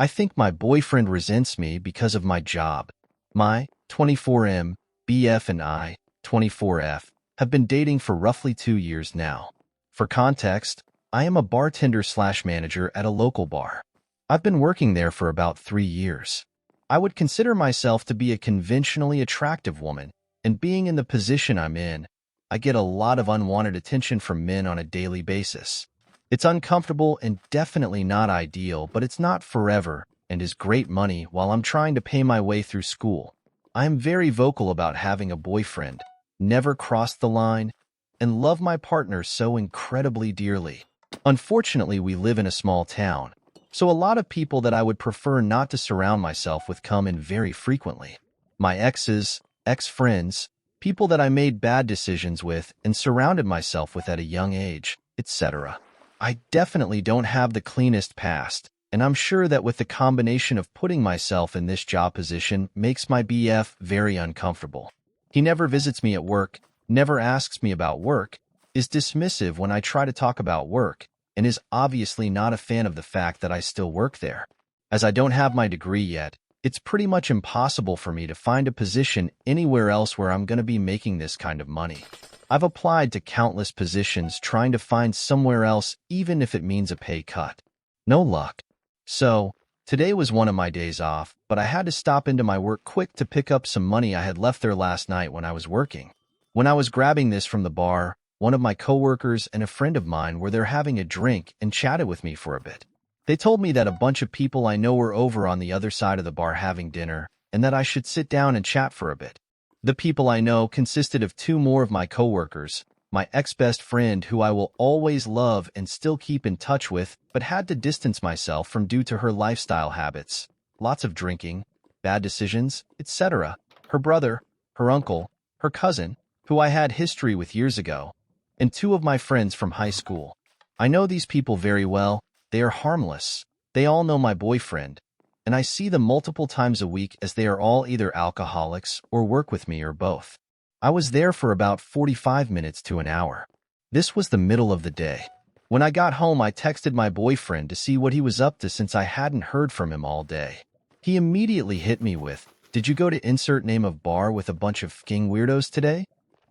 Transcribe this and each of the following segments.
I think my boyfriend resents me because of my job. My 24M, BF and I, 24F, have been dating for roughly 2 years now. For context, I am a bartender/manager at a local bar. I've been working there for about 3 years. I would consider myself to be a conventionally attractive woman, and being in the position I'm in, I get a lot of unwanted attention from men on a daily basis. It's uncomfortable and definitely not ideal, but it's not forever and is great money while I'm trying to pay my way through school. I am very vocal about having a boyfriend, never cross the line, and love my partner so incredibly dearly. Unfortunately, we live in a small town, so a lot of people that I would prefer not to surround myself with come in very frequently. My exes, ex-friends, people that I made bad decisions with and surrounded myself with at a young age, etc. I definitely don't have the cleanest past, and I'm sure that with the combination of putting myself in this job position makes my BF very uncomfortable. He never visits me at work, never asks me about work, is dismissive when I try to talk about work, and is obviously not a fan of the fact that I still work there. As I don't have my degree yet, it's pretty much impossible for me to find a position anywhere else where I'm going to be making this kind of money. I've applied to countless positions trying to find somewhere else even if it means a pay cut. No luck. So, today was one of my days off, but I had to stop into my work quick to pick up some money I had left there last night when I was working. When I was grabbing this from the bar, one of my coworkers and a friend of mine were there having a drink and chatted with me for a bit. They told me that a bunch of people I know were over on the other side of the bar having dinner, and that I should sit down and chat for a bit. The people I know consisted of 2 more of my coworkers, my ex-best friend who I will always love and still keep in touch with, but had to distance myself from due to her lifestyle habits, lots of drinking, bad decisions, etc., her brother, her uncle, her cousin, who I had history with years ago, and 2 of my friends from high school. I know these people very well. They are harmless. They all know my boyfriend, and I see them multiple times a week as they are all either alcoholics or work with me or both. I was there for about 45 minutes to an hour. This was the middle of the day. When I got home, I texted my boyfriend to see what he was up to since I hadn't heard from him all day. He immediately hit me with, "Did you go to insert name of bar with a bunch of f***ing weirdos today?"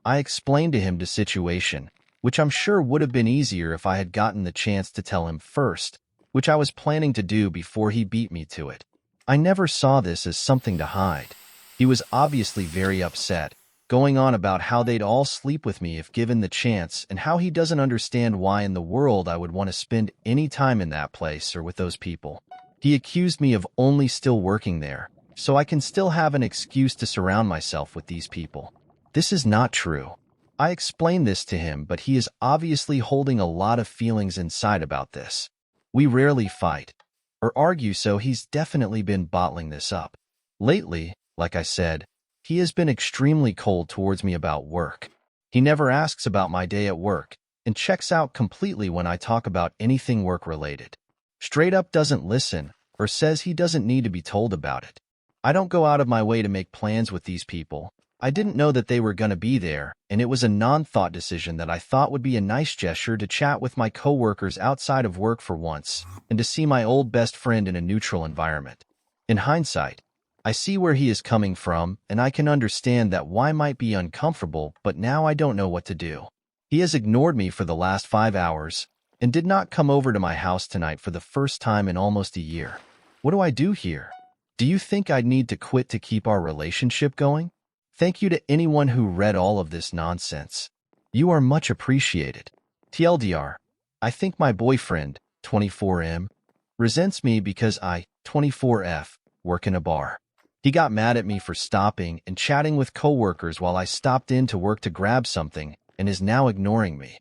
I explained to him the situation, which I'm sure would have been easier if I had gotten the chance to tell him first, which I was planning to do before he beat me to it. I never saw this as something to hide. He was obviously very upset, going on about how they'd all sleep with me if given the chance and how he doesn't understand why in the world I would want to spend any time in that place or with those people. He accused me of only still working there, so I can still have an excuse to surround myself with these people. This is not true. I explained this to him, but he is obviously holding a lot of feelings inside about this. We rarely fight or argue, so he's definitely been bottling this up. Lately, like I said, he has been extremely cold towards me about work. He never asks about my day at work and checks out completely when I talk about anything work-related. Straight up doesn't listen or says he doesn't need to be told about it. I don't go out of my way to make plans with these people. I didn't know that they were going to be there, and it was a non-thought decision that I thought would be a nice gesture to chat with my coworkers outside of work for once, and to see my old best friend in a neutral environment. In hindsight, I see where he is coming from, and I can understand that why might be uncomfortable, but now I don't know what to do. He has ignored me for the last 5 hours, and did not come over to my house tonight for the first time in almost a year. What do I do here? Do you think I'd need to quit to keep our relationship going? Thank you to anyone who read all of this nonsense. You are much appreciated. TLDR, I think my boyfriend, 24M, resents me because I, 24F, work in a bar. He got mad at me for stopping and chatting with coworkers while I stopped in to work to grab something and is now ignoring me.